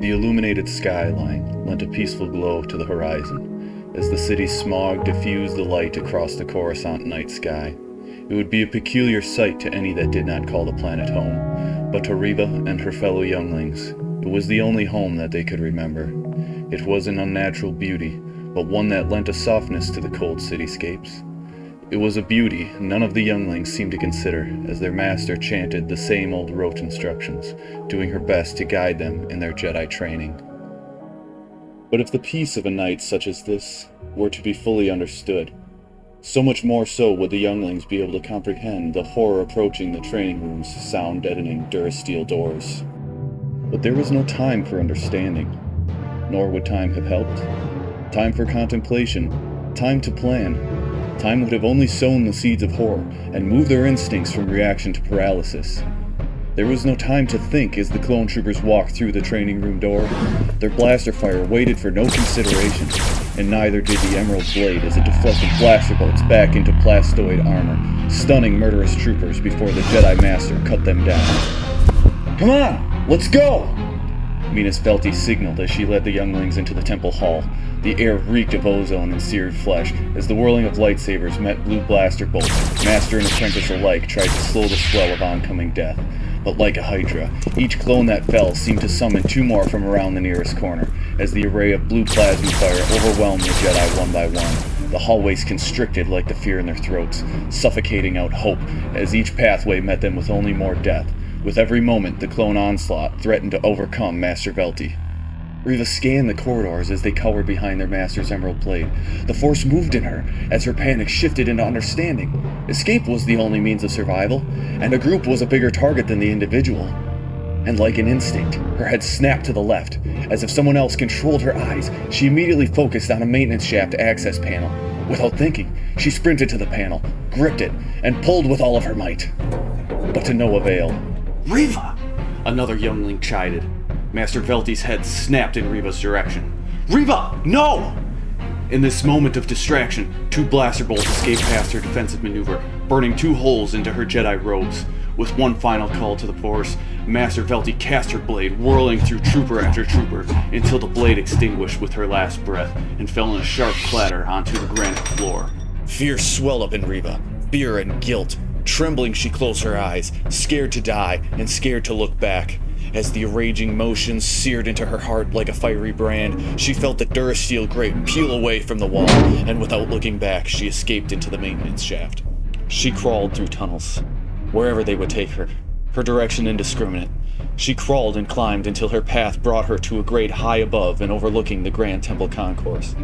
The illuminated skyline lent a peaceful glow to the horizon, as the city's smog diffused the light across the Coruscant night sky. It would be a peculiar sight to any that did not call the planet home, but to Reva and her fellow younglings, it was the only home that they could remember. It was an unnatural beauty, but one that lent a softness to the cold cityscapes. It was a beauty none of the younglings seemed to consider, as their master chanted the same old rote instructions, doing her best to guide them in their Jedi training. But if the peace of a night such as this were to be fully understood, so much more so would the younglings be able to comprehend the horror approaching the training room's sound-deadening durasteel doors. But there was no time for understanding, nor would time have helped. Time for contemplation, time to plan. Time would have only sown the seeds of horror and moved their instincts from reaction to paralysis. There was no time to think as the clone troopers walked through the training room door. Their blaster fire waited for no consideration, and neither did the Emerald Blade as it deflected blaster bolts back into plastoid armor, stunning murderous troopers before the Jedi Master cut them down. "Come on, let's go!" Minas Felty signaled as she led the younglings into the temple hall. The air reeked of ozone and seared flesh as the whirling of lightsabers met blue blaster bolts. Master and apprentice alike tried to slow the swell of oncoming death. But like a hydra, each clone that fell seemed to summon two more from around the nearest corner, as the array of blue plasma fire overwhelmed the Jedi one by one. The hallways constricted like the fear in their throats, suffocating out hope as each pathway met them with only more death. With every moment, the clone onslaught threatened to overcome Master Velty. Reva scanned the corridors as they cowered behind their master's emerald blade. The force moved in her as her panic shifted into understanding. Escape was the only means of survival, and a group was a bigger target than the individual. And like an instinct, her head snapped to the left. As if someone else controlled her eyes, she immediately focused on a maintenance shaft access panel. Without thinking, she sprinted to the panel, gripped it, and pulled with all of her might. But to no avail. "Reva!" another youngling chided. Master Velty's head snapped in Reva's direction. "Reva, no!" In this moment of distraction, two blaster bolts escaped past her defensive maneuver, burning two holes into her Jedi robes. With one final call to the Force, Master Velty cast her blade, whirling through trooper after trooper, until the blade extinguished with her last breath and fell in a sharp clatter onto the granite floor. Fear swelled up in Reva, fear and guilt. Trembling, she closed her eyes, scared to die and scared to look back. As the raging motions seared into her heart like a fiery brand, she felt the durasteel grate peel away from the wall, and without looking back, she escaped into the maintenance shaft. She crawled through tunnels, wherever they would take her, her direction indiscriminate. She crawled and climbed until her path brought her to a grate high above and overlooking the Grand Temple Concourse.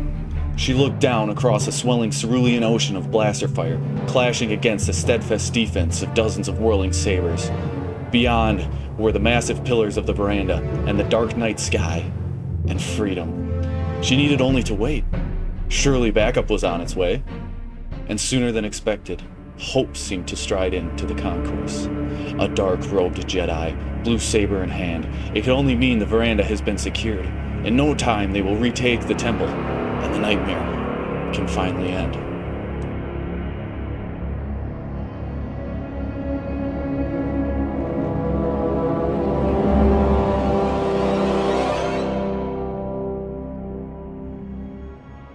She looked down across a swelling cerulean ocean of blaster fire, clashing against the steadfast defense of dozens of whirling sabers. Beyond were the massive pillars of the veranda and the dark night sky, and freedom. She needed only to wait. Surely backup was on its way. And sooner than expected, hope seemed to stride into the concourse. A dark-robed Jedi, blue saber in hand. It could only mean the veranda has been secured. In no time they will retake the temple, and the nightmare can finally end.